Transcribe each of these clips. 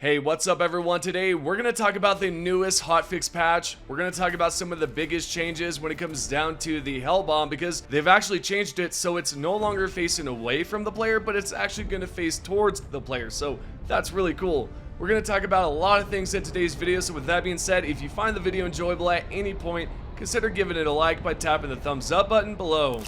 Hey, what's up everyone? Today we're going to talk about the newest hotfix patch. We're going to talk about some of the biggest changes when it comes down to the Hellbomb, because they've actually changed it so it's no longer facing away from the player, but it's actually going to face towards the player. So that's really cool. We're going to talk about a lot of things in today's video. So with that being said, if you find the video enjoyable at any point, consider giving it a like by tapping the thumbs up button below.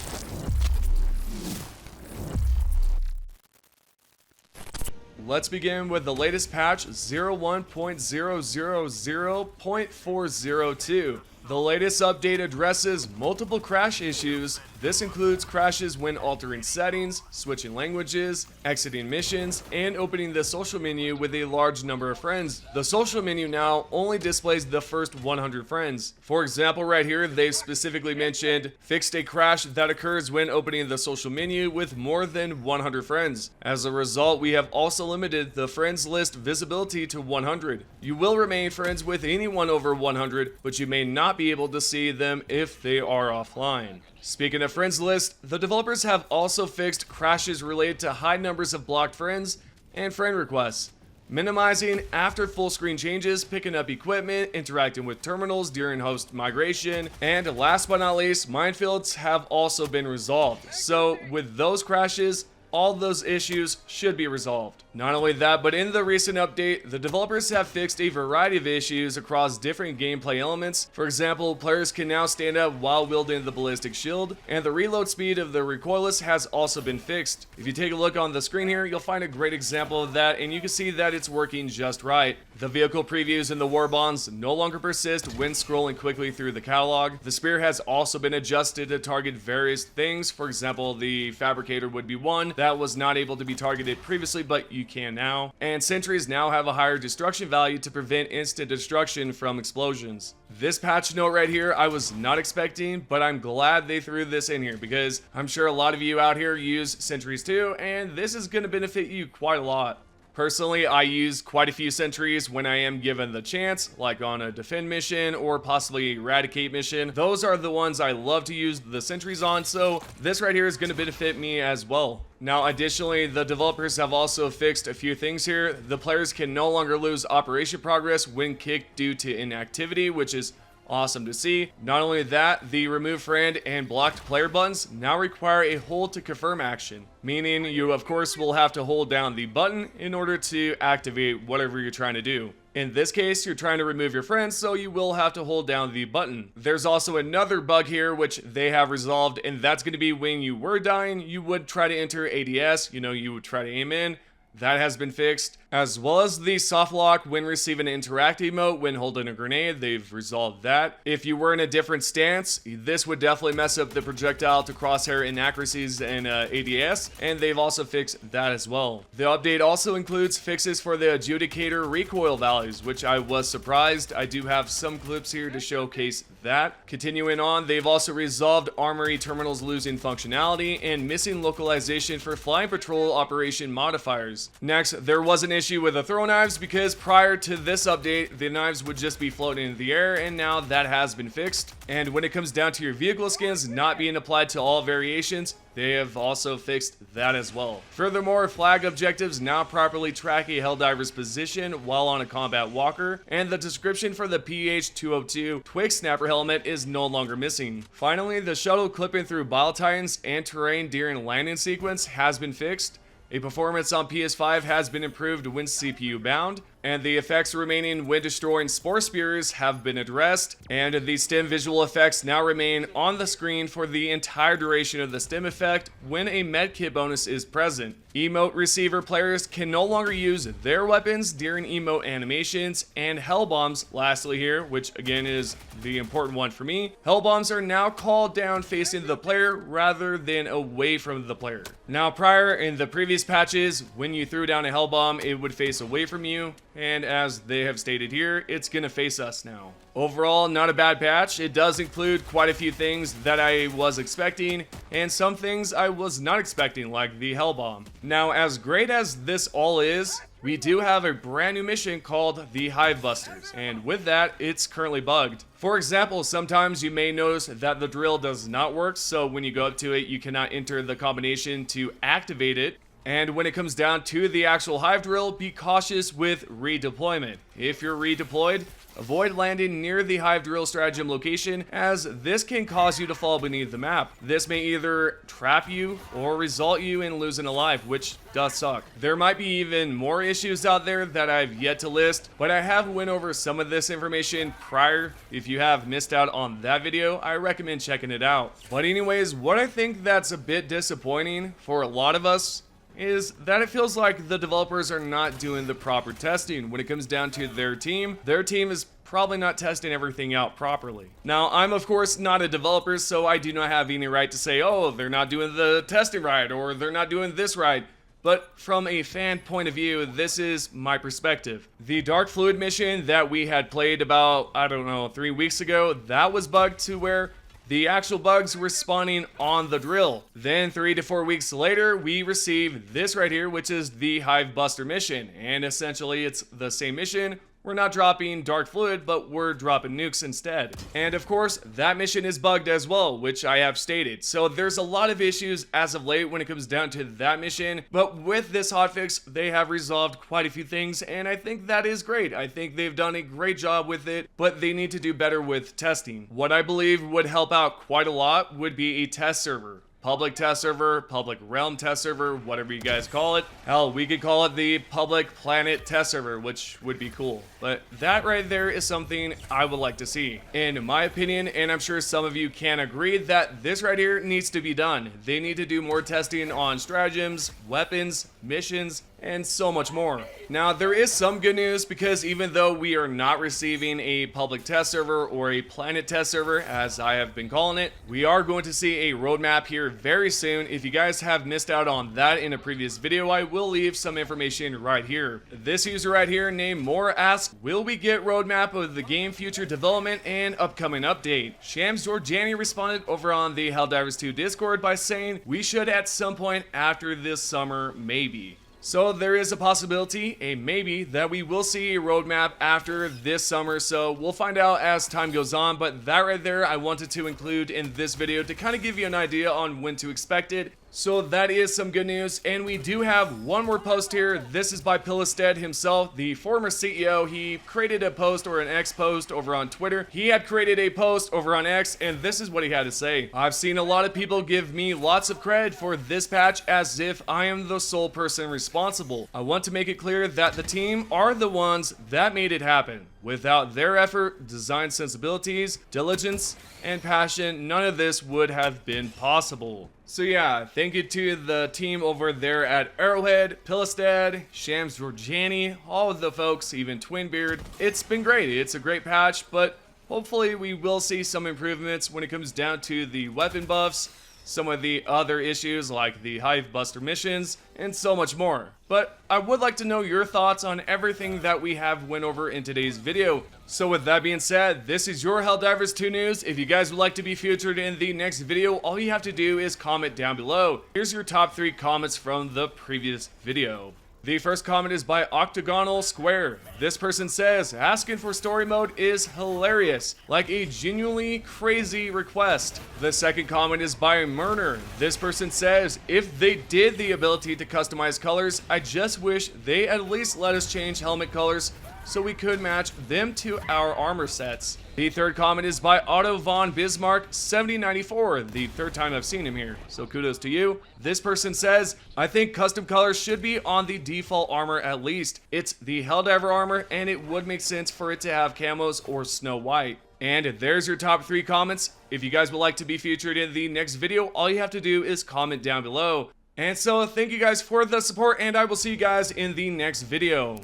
Let's begin with the latest patch 01.000.402. The latest update addresses multiple crash issues. This includes crashes when altering settings, switching languages, exiting missions, and opening the social menu with a large number of friends. The social menu now only displays the first 100 friends. For example, right here, they've specifically mentioned fixed a crash that occurs when opening the social menu with more than 100 friends. As a result, we have also limited the friends list visibility to 100. You will remain friends with anyone over 100, but you may not be able to see them if they are offline. Speaking of friends list, the developers have also fixed crashes related to high numbers of blocked friends and friend requests, minimizing after full screen changes, picking up equipment, interacting with terminals during host migration, and last but not least, minefields have also been resolved. So with those crashes, all those issues should be resolved. Not only that, but in the recent update, the developers have fixed a variety of issues across different gameplay elements. For example, players can now stand up while wielding the ballistic shield, and the reload speed of the recoilless has also been fixed. If you take a look on the screen here, you'll find a great example of that, and you can see that it's working just right. The vehicle previews in the Warbonds no longer persist when scrolling quickly through the catalog. The spear has also been adjusted to target various things. For example, the fabricator would be one that was not able to be targeted previously, but you can now. And sentries now have a higher destruction value to prevent instant destruction from explosions. This patch note right here, I was not expecting, but I'm glad they threw this in here because I'm sure a lot of you out here use sentries too, and this is going to benefit you quite a lot. Personally, I use quite a few sentries when I am given the chance, like on a defend mission or possibly eradicate mission. Those are the ones I love to use the sentries on, so this right here is going to benefit me as well. Now, additionally, the developers have also fixed a few things here. The players can no longer lose operation progress when kicked due to inactivity, which is awesome to see. Not only that, the remove friend and blocked player buttons now require a hold to confirm action, meaning you of course will have to hold down the button in order to activate whatever you're trying to do. In this case, you're trying to remove your friends, so you will have to hold down the button. There's also another bug here which they have resolved, and that's going to be when you were dying, you would try to enter ADS, you would try to aim in. That has been fixed, as well as the soft lock when receiving an interact emote when holding a grenade. They've resolved that. If you were in a different stance, this would definitely mess up the projectile to crosshair inaccuracies in ADS, and they've also fixed that as well. The update also includes fixes for the adjudicator recoil values, which I was surprised. I do have some clips here to showcase that. Continuing on, they've also resolved armory terminals losing functionality and missing localization for flying patrol operation modifiers. Next, there was an issue with the throw knives because prior to this update, the knives would just be floating in the air, and now that has been fixed. And when it comes down to your vehicle skins not being applied to all variations, they have also fixed that as well. Furthermore, flag objectives now properly track a Helldiver's position while on a combat walker, and the description for the PH-202 Twig Snapper helmet is no longer missing. Finally, the shuttle clipping through bile titans and terrain during landing sequence has been fixed. A performance on PS5 has been improved when CPU bound, and the effects remaining when destroying spore spears have been addressed, and the stem visual effects now remain on the screen for the entire duration of the stem effect when a medkit bonus is present. Emote receiver players can no longer use their weapons during emote animations, and Hellbombs, lastly here, which again is the important one for me, Hellbombs are now called down facing the player rather than away from the player. Now prior, in the previous patches, when you threw down a Hellbomb, it would face away from you, and as they have stated here, it's gonna face us now. Overall, not a bad patch. It does include quite a few things that I was expecting, and some things I was not expecting, like the Hellbomb. Now, as great as this all is, we do have a brand new mission called the Hive Busters, and with that, it's currently bugged. For example, sometimes you may notice that the drill does not work, so when you go up to it, you cannot enter the combination to activate it. And when it comes down to the actual hive drill, be cautious with redeployment. If you're redeployed, avoid landing near the hive drill stratagem location, as this can cause you to fall beneath the map. This may either trap you or result you in losing a life, which does suck. There might be even more issues out there that I've yet to list, but I have went over some of this information prior. If you have missed out on that video, I recommend checking it out. But anyways, what I think that's a bit disappointing for a lot of us is that it feels like the developers are not doing the proper testing when it comes down to their team. Their team is probably not testing everything out properly. Now, I'm of course not a developer, so I do not have any right to say, oh, they're not doing the testing right, or they're not doing this right. But from a fan point of view, this is my perspective. The Dark Fluid mission that we had played about, I don't know, 3 weeks ago, that was bugged to where the actual bugs were spawning on the drill. Then 3 to 4 weeks later, we received this right here, which is the Hive Buster mission. And essentially, it's the same mission. We're not dropping dark fluid, but we're dropping nukes instead. And of course, that mission is bugged as well, which I have stated. So there's a lot of issues as of late when it comes down to that mission. But with this hotfix, they have resolved quite a few things, and I think that is great. I think they've done a great job with it, but they need to do better with testing. What I believe would help out quite a lot would be a test server. Public test server, public realm test server, whatever you guys call it. Hell, we could call it the public planet test server, which would be cool. But that right there is something I would like to see. In my opinion, and I'm sure some of you can agree, that this right here needs to be done. They need to do more testing on stratagems, weapons, missions, and so much more. Now, there is some good news, because even though we are not receiving a public test server or a planet test server, as I have been calling it, we are going to see a roadmap here very soon. If you guys have missed out on that in a previous video, I will leave some information right here. This user right here named Moore asks, will we get roadmap of the game future development and upcoming update? Shams Georgiani responded over on the Helldivers 2 Discord by saying, we should at some point after this summer, maybe. So there is a possibility, a maybe, that we will see a roadmap after this summer, so we'll find out as time goes on. But that right there I wanted to include in this video to kind of give you an idea on when to expect it. So that is some good news, and we do have one more post here. This is by Pillistead himself, the former CEO. He created a post, or an X post, over on Twitter. He had created a post over on X, and this is what he had to say. I've seen a lot of people give me lots of credit for this patch as if I am the sole person responsible. I want to make it clear that the team are the ones that made it happen. Without their effort, design sensibilities, diligence, and passion, none of this would have been possible. So yeah, thank you to the team over there at Arrowhead, Pillistead, Shams Georgiani, all of the folks, even Twinbeard. It's been great. It's a great patch, but hopefully we will see some improvements when it comes down to the weapon buffs, some of the other issues like the Hive Buster missions, and so much more. But I would like to know your thoughts on everything that we have went over in today's video. So with that being said, this is your Helldivers 2 news. If you guys would like to be featured in the next video, all you have to do is comment down below. Here's your top 3 comments from the previous video. The first comment is by Octagonal Square. This person says, asking for story mode is hilarious, like a genuinely crazy request. The second comment is by Murner. This person says, if they did the ability to customize colors, I just wish they at least let us change helmet colors so we could match them to our armor sets. The third comment is by Otto von Bismarck 7094, the third time I've seen him here, so kudos to you. This person says, I think custom colors should be on the default armor at least. It's the Helldiver armor, and it would make sense for it to have camos or Snow White. And there's your top 3 comments. If you guys would like to be featured in the next video, all you have to do is comment down below. And so thank you guys for the support, and I will see you guys in the next video.